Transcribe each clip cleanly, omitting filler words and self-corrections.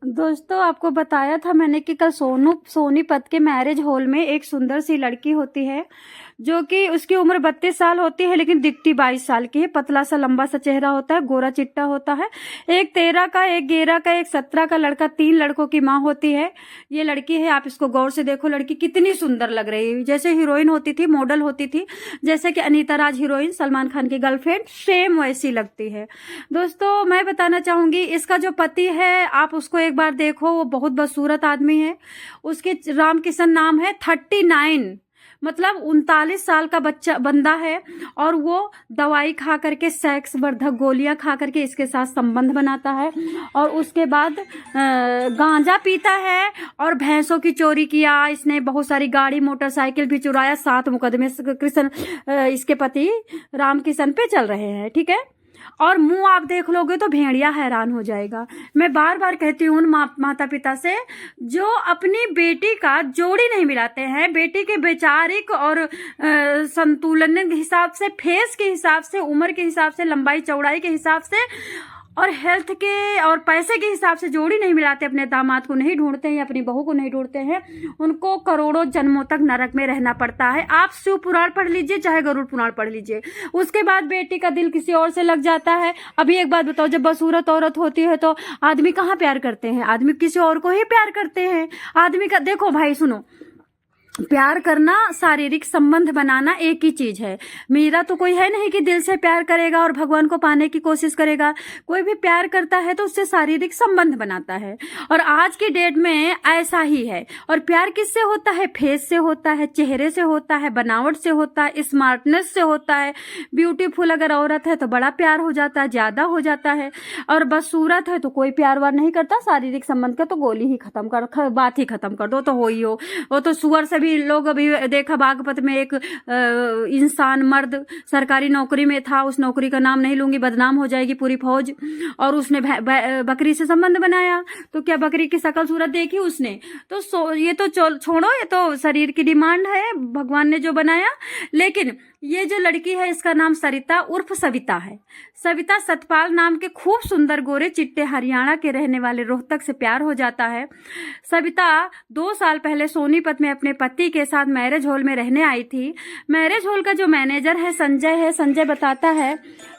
दोस्तों, आपको बताया था मैंने कि कल सोनीपत के मैरिज हॉल में एक सुंदर सी लड़की होती है, जो कि उसकी उम्र 32 साल होती है, लेकिन दिखती 22 साल की है। पतला सा लंबा सा चेहरा होता है, गोरा चिट्टा होता है। एक 13 का, एक 11 का, एक 17 का लड़का, 3 लड़कों की माँ होती है ये लड़की है। आप इसको गौर से देखो, लड़की कितनी सुंदर लग रही है, जैसे हीरोइन होती थी, मॉडल होती थी, जैसे कि अनीता राज हीरोइन, सलमान खान की गर्लफ्रेंड, सेम वैसी लगती है। दोस्तों, मैं बताना चाहूंगी, इसका जो पति है आप उसको एक बार देखो, वो बहुत बदसूरत आदमी है। उसके रामकिशन नाम है। 39 मतलब 39 साल का बच्चा बंदा है, और वो दवाई खा करके, सेक्स वर्धक गोलियां खा करके इसके साथ संबंध बनाता है, और उसके बाद गांजा पीता है, और भैंसों की चोरी किया इसने, बहुत सारी गाड़ी मोटरसाइकिल भी चुराया। 7 मुकदमे कृष्ण इसके पति रामकिशन पे चल रहे हैं, ठीक है। और मुंह आप देख लोगे तो भेड़िया हैरान हो जाएगा। मैं बार बार कहती हूँ माता पिता से, जो अपनी बेटी का जोड़ी नहीं मिलाते हैं, बेटी के वैचारिक और संतुलन के हिसाब से, फेस के हिसाब से, उम्र के हिसाब से, लंबाई चौड़ाई के हिसाब से, और हेल्थ के और पैसे के हिसाब से जोड़ी नहीं मिलाते, अपने दामाद को नहीं ढूंढते हैं, अपनी बहू को नहीं ढूंढते हैं, उनको करोड़ों जन्मों तक नरक में रहना पड़ता है। आप शिव पुराण पढ़ लीजिए, चाहे गरुड़ पुराण पढ़ लीजिए। उसके बाद बेटी का दिल किसी और से लग जाता है। अभी एक बात बताओ, जब बसूरत औरत होती है तो आदमी कहाँ प्यार करते हैं? आदमी किसी और को ही प्यार करते हैं। आदमी का देखो भाई, सुनो, प्यार करना, शारीरिक संबंध बनाना एक ही चीज है। मेरा तो कोई है नहीं कि दिल से प्यार करेगा और भगवान को पाने की कोशिश करेगा। कोई भी प्यार करता है तो उससे शारीरिक संबंध बनाता है, और आज की डेट में ऐसा ही है। और प्यार किससे होता है? फेस से होता है, चेहरे से होता है, बनावट से होता है, स्मार्टनेस से होता है। ब्यूटीफुल अगर औरत है तो बड़ा प्यार हो जाता है, ज्यादा हो जाता है। और बस सूरत है तो कोई प्यार वार नहीं करता। शारीरिक संबंध का तो गोली ही खत्म कर, बात ही खत्म कर दो तो हो ही हो। वो तो सुअर से भी लोग, अभी देखा बागपत में एक इंसान, मर्द सरकारी नौकरी में था, उस नौकरी का नाम नहीं लूंगी, बदनाम हो जाएगी पूरी फौज, और उसने बकरी से संबंध बनाया। तो क्या बकरी की शकल सूरत देखी उसने? तो ये तो छोड़ो, ये तो शरीर की डिमांड है, भगवान ने जो बनाया। लेकिन ये जो लड़की है, इसका नाम सरिता उर्फ सविता है। सविता सतपाल नाम के खूब सुंदर गोरे चिट्टे हरियाणा के रहने वाले रोहतक से प्यार हो जाता है। सविता 2 साल पहले सोनीपत में अपने पति के साथ मैरिज हॉल में रहने आई थी। मैरिज हॉल का जो मैनेजर है संजय बताता है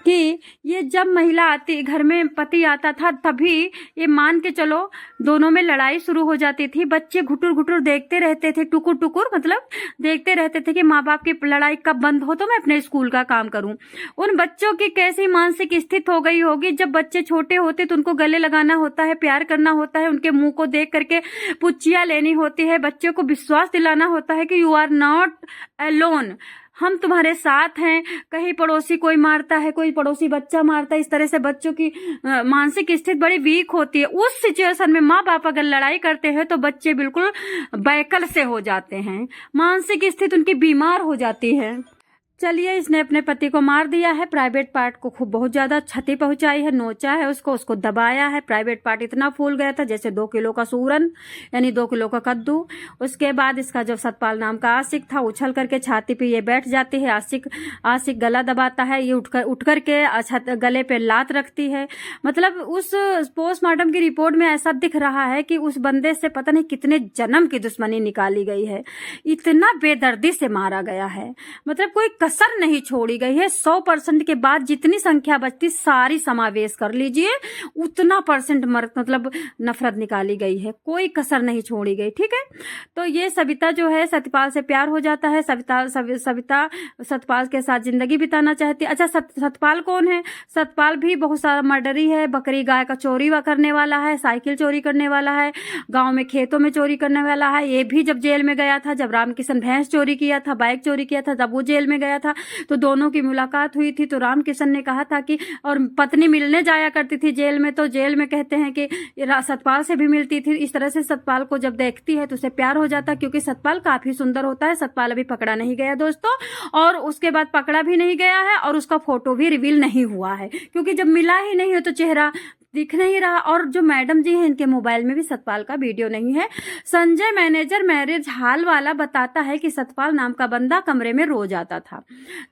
कि ये जब महिला आती, घर में पति आता था, तभी ये मान के चलो दोनों में लड़ाई शुरू हो जाती थी। बच्चे घुटुर घुटुर देखते रहते थे, टुकुर टुकुर मतलब देखते रहते थे कि माँ बाप की लड़ाई कब बंद हो तो मैं अपने स्कूल का काम करूं। उन बच्चों की कैसी मानसिक स्थिति हो गई होगी, जब बच्चे छोटे होते तो उनको गले लगाना होता है, प्यार करना होता है, उनके मुंह को देख करके पुच्चियां लेनी होती है, बच्चों को विश्वास दिलाना होता है कि यू आर नॉट अलोन, हम तुम्हारे साथ हैं। कहीं पड़ोसी कोई मारता है, कोई पड़ोसी बच्चा मारता है, इस तरह से बच्चों की मानसिक स्थिति बड़ी वीक होती है। उस सिचुएशन में माँ बाप अगर लड़ाई करते हैं तो बच्चे बिल्कुल बैकल से हो जाते हैं, मानसिक स्थिति उनकी बीमार हो जाती है। चलिए, इसने अपने पति को मार दिया है, प्राइवेट पार्ट को खूब बहुत ज्यादा क्षति पहुंचाई है, नोचा है उसको दबाया है। प्राइवेट पार्ट इतना फूल गया था जैसे 2 किलो का सूरन, यानी 2 किलो का कद्दू। उसके बाद इसका जो सतपाल नाम का आशिक था, उछल करके छाती पे ये बैठ जाती है। आशिक गला दबाता है, ये उठ करके गले पे लात रखती है। मतलब उस पोस्टमार्टम की रिपोर्ट में ऐसा दिख रहा है कि उस बंदे से पता नहीं कितने जन्म की दुश्मनी निकाली गई है, इतना बेदर्दी से मारा गया है। मतलब कोई कसर नहीं छोड़ी गई है। 100% के बाद जितनी संख्या बचती सारी समावेश कर लीजिए, उतना परसेंट मतलब नफरत निकाली गई है, कोई कसर नहीं छोड़ी गई, ठीक है। तो ये सविता जो है, सतपाल से प्यार हो जाता है। सविता सतपाल के साथ जिंदगी बिताना चाहती है। अच्छा, सतपाल कौन है? सतपाल भी बहुत सारा मर्डरी है, बकरी गाय का चोरी करने वाला है, साइकिल चोरी करने वाला है, गांव में खेतों में चोरी करने वाला है। ये भी जब जेल में गया था, जब रामकिशन भैंस चोरी किया था, बाइक चोरी किया था, जब वो जेल में गया था तो दोनों की मुलाकात हुई थी। तो रामकिशन ने कहा था कि, और पत्नी मिलने जाया करती थी जेल में, तो जेल में कहते हैं कि सतपाल से भी मिलती थी। इस तरह से सतपाल को जब देखती है तो उसे प्यार हो जाता है, क्योंकि सतपाल काफी सुंदर होता है। सतपाल अभी पकड़ा नहीं गया दोस्तों, और उसके बाद पकड़ा भी नहीं गया है, और उसका फोटो भी रिवील नहीं हुआ है, क्योंकि जब मिला ही नहीं हो तो चेहरा दिख नहीं रहा। और जो मैडम जी हैं इनके मोबाइल में भी सतपाल का वीडियो नहीं है। संजय मैनेजर मैरिज हॉल वाला बताता है कि सतपाल नाम का बंदा कमरे में रोज आता था।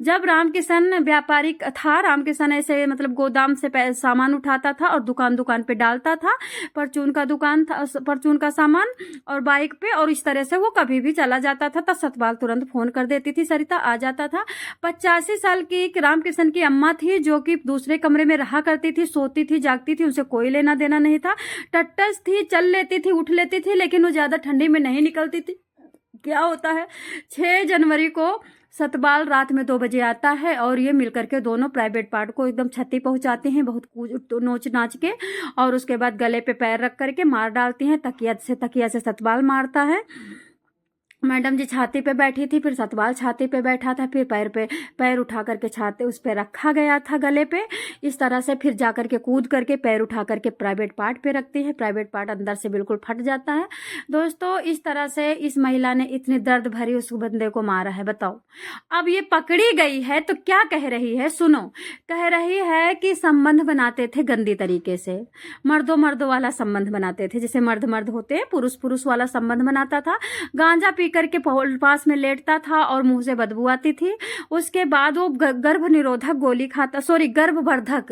जब रामकिशन व्यापारी था, रामकिशन ऐसे मतलब गोदाम से सामान उठाता था और दुकान दुकान पे डालता था, परचून का दुकान था, परचून का सामान और बाइक पे, और इस तरह से वो कभी भी चला जाता था तो सतपाल तुरंत फोन कर देती थी, सरिता आ जाता था। 85 साल की एक रामकिशन की अम्मा थी जो कि दूसरे कमरे में रहा करती थी, सोती थी, जागती थी, उसे कोई लेना देना नहीं था। टट्टस थी, चल लेती थी, उठ लेती थी, लेकिन वो ज्यादा ठंडी में नहीं निकलती थी। क्या होता है, 6 जनवरी को सतपाल रात में 2 बजे आता है और ये मिलकर के दोनों प्राइवेट पार्ट को एकदम छत्ती पहुंचाते हैं, बहुत नोच नाच के, और उसके बाद गले पे पैर रख करके मार डालती हैं। तकिया से सतपाल मारता है। मैडम जी छाती पे बैठी थी, फिर सतपाल छाती पे बैठा था, फिर पैर उठा करके छाती उस पे रखा गया था गले पे, इस तरह से फिर जा करके कूद करके पैर उठा करके प्राइवेट पार्ट पे रखती है। प्राइवेट पार्ट अंदर से बिल्कुल फट जाता है। दोस्तों इस तरह से इस महिला ने इतनी दर्द भरी उस बंदे को मारा है, बताओ। अब ये पकड़ी गई है तो क्या कह रही है, सुनो। कह रही है कि संबंध बनाते थे गंदी तरीके से, मर्दों वाला संबंध बनाते थे, जैसे मर्द होते हैं, पुरुष वाला संबंध बनाता था। गांजा पी करके पास में लेटता था और मुंह से बदबू आती थी। उसके बाद वो गर्भ निरोधक गोली खाता, गर्भवर्धक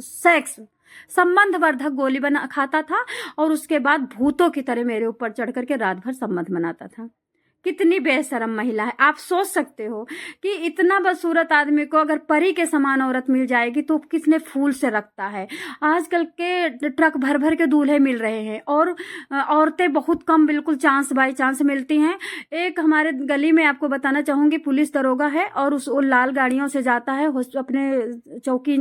सेक्स संबंध वर्धक गोली बना खाता था, और उसके बाद भूतों की तरह मेरे ऊपर चढ़ करके रात भर संबंध बनाता था। कितनी बेशरम महिला है। आप सोच सकते हो कि इतना बदसूरत आदमी को अगर परी के समान औरत मिल जाएगी तो कितने फूल से रखता है। आजकल के ट्रक भर भर के दूल्हे मिल रहे हैं और औरतें बहुत कम, बिल्कुल चांस बाई चांस मिलती हैं। एक हमारे गली में आपको बताना चाहूंगी, पुलिस दरोगा है और वो लाल गाड़ियों से जाता है, अपने चौकी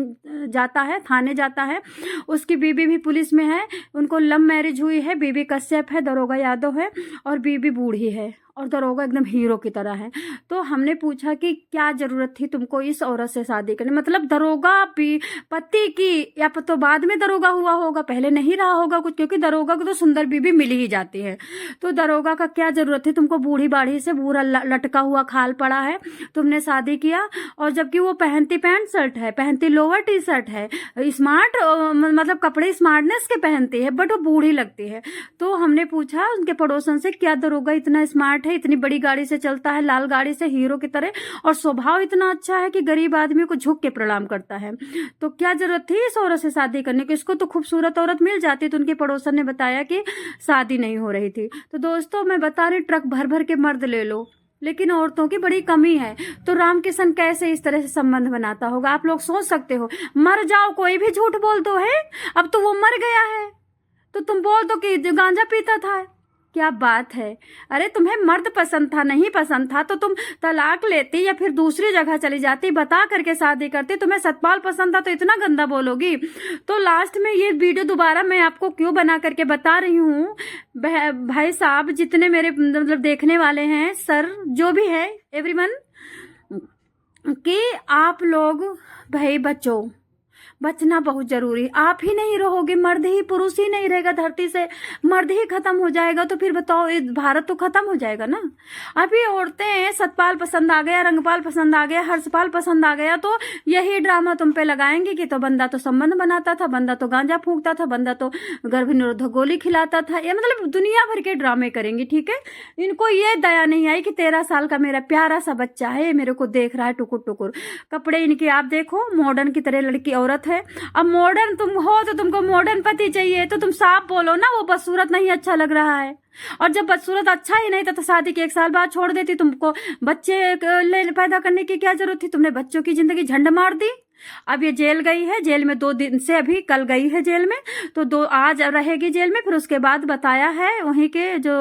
जाता है, थाने जाता है। उसकी बीबी भी पुलिस में है, उनको लव मैरिज हुई है, बीबी कश्यप है, दरोगा यादव है, और बीबी बूढ़ी है और दरोगा एकदम हीरो की तरह है। तो हमने पूछा कि क्या जरूरत थी तुमको इस औरत से शादी करने, मतलब दरोगा पति की, या तो बाद में दरोगा हुआ होगा, पहले नहीं रहा होगा कुछ, क्योंकि दरोगा को तो सुंदर बीबी मिल ही जाती है। तो दरोगा का क्या जरूरत थी तुमको, बूढ़ी बाढ़ी से पूरा लटका हुआ खाल पड़ा है, तुमने शादी किया। और जबकि वो पहनती पैंट शर्ट है, पहनती लोअर टी शर्ट है, स्मार्ट, मतलब कपड़े स्मार्टनेस के पहनती है, बट वो बूढ़ी लगती है। तो हमने पूछा उनके पड़ोसन से, क्या दरोगा इतना स्मार्ट है, इतनी बड़ी गाड़ी से चलता है, लाल गाड़ी से, हीरो की तरह, और स्वभाव इतना अच्छा है कि गरीब आदमी को झुक के प्रणाम करता है, तो क्या जरूरत थी इस औरत से शादी करने की, इसको तो खूबसूरत औरत मिल जाती। तो उनके पड़ोसन ने बताया कि शादी नहीं हो रही थी। तो दोस्तों मैं बता रही, ट्रक भर भर के मर्द ले लो, लेकिन औरतों की बड़ी कमी है। तो रामकिशन कैसे इस तरह से संबंध बनाता होगा, आप लोग सोच सकते हो। मर जाओ, कोई भी झूठ बोल दो है, अब तो वो मर गया है तो तुम बोल दो कि गांजा पीता था, क्या बात है। अरे तुम्हें मर्द पसंद था, नहीं पसंद था तो तुम तलाक लेती या फिर दूसरी जगह चली जाती, बता करके शादी करती। तुम्हें सतपाल पसंद था तो इतना गंदा बोलोगी। तो लास्ट में ये वीडियो दोबारा मैं आपको क्यों बना करके बता रही हूँ, भाई साहब, जितने मेरे मतलब देखने वाले हैं, सर जो भी है, एवरीवन, कि आप लोग भाई बचना बहुत जरूरी। आप ही नहीं रहोगे, मर्द ही, पुरुष ही नहीं रहेगा धरती से, मर्द ही खत्म हो जाएगा, तो फिर बताओ भारत तो खत्म हो जाएगा ना। अभी औरतें सतपाल पसंद आ गया, रंगपाल पसंद आ गया, हर्षपाल पसंद आ गया, तो यही ड्रामा तुम पे लगाएंगे कि तो बंदा तो संबंध बनाता था, बंदा तो गांजा फूंकता था, बंदा तो गर्भ निरोधक गोली खिलाता था, ये मतलब दुनिया भर के ड्रामे करेंगी। ठीक है, इनको ये दया नहीं आई कि 13 साल का मेरा प्यारा सा बच्चा है, मेरे को देख रहा है टुकुर टुकुर। कपड़े इनके आप देखो, मॉडर्न की तरह लड़की औरत है। अब मॉडर्न तुम हो तो तुमको मॉडर्न पति चाहिए, तो तुम साफ बोलो ना, वो बदसूरत नहीं अच्छा लग रहा है। और जब बदसूरत अच्छा ही नहीं था तो शादी के 1 साल बाद छोड़ देती। तुमको बच्चे पैदा करने की क्या जरूरत थी, तुमने बच्चों की जिंदगी झंड मार दी। अब ये जेल गई है, जेल में 2 दिन से, अभी कल गई है जेल में, तो आज रहेगी जेल में। फिर उसके बाद बताया है वहीं के जो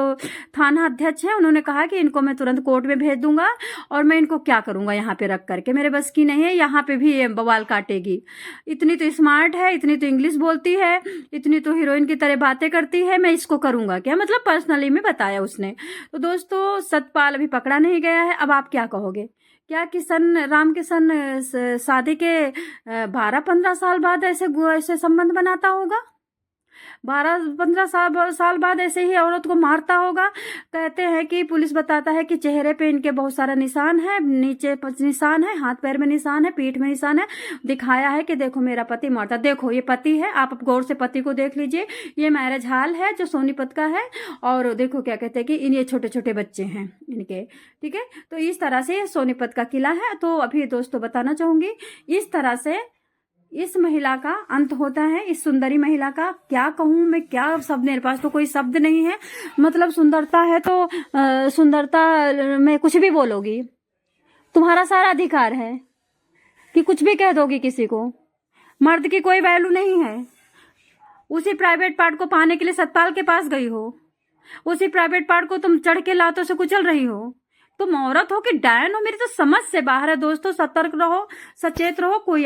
थाना अध्यक्ष है, उन्होंने कहा कि इनको मैं तुरंत कोर्ट में भेज दूंगा, और मैं इनको क्या करूंगा यहाँ पे रख करके, मेरे बस की नहीं है, यहाँ पे भी ये बवाल काटेगी। इतनी तो स्मार्ट है, इतनी तो इंग्लिश बोलती है, इतनी तो हीरोइन की तरह बातें करती है, मैं इसको करूंगा क्या, मतलब पर्सनली में बताया उसने। तो दोस्तों सतपाल अभी पकड़ा नहीं गया है। अब आप क्या कहोगे, क्या रामकिशन शादी के 12-15 साल बाद ऐसे संबंध बनाता होगा? 12-15 साल बाद ऐसे ही औरत को मारता होगा। कहते हैं कि पुलिस बताता है कि चेहरे पे इनके बहुत सारा निशान है, नीचे निशान है, हाथ पैर में निशान है, पीठ में निशान है। दिखाया है कि देखो मेरा पति मारता, देखो ये पति है, आप गौर से पति को देख लीजिए। ये मैरिज हॉल है जो सोनीपत का है, और देखो क्या कहते हैं कि ये छोटे छोटे बच्चे हैं इनके। ठीक है, तो इस तरह से सोनीपत का किला है। तो अभी दोस्तों बताना चाहूंगी, इस तरह से इस महिला का अंत होता है। इस सुंदरी महिला का क्या कहूं मैं, क्या शब्द, मेरे पास तो कोई शब्द नहीं है। मतलब सुंदरता है तो सुंदरता में कुछ भी बोलोगी, तुम्हारा सारा अधिकार है कि कुछ भी कह दोगी किसी को। मर्द की कोई वैल्यू नहीं है। उसी प्राइवेट पार्ट को पाने के लिए सतपाल के पास गई हो, उसी प्राइवेट पार्ट को तुम चढ़ के लातों से कुचल रही हो। तुम औरत हो कि डायन हो, मेरी तो समझ से बाहर है। दोस्तों सतर्क रहो, सचेत रहो। कोई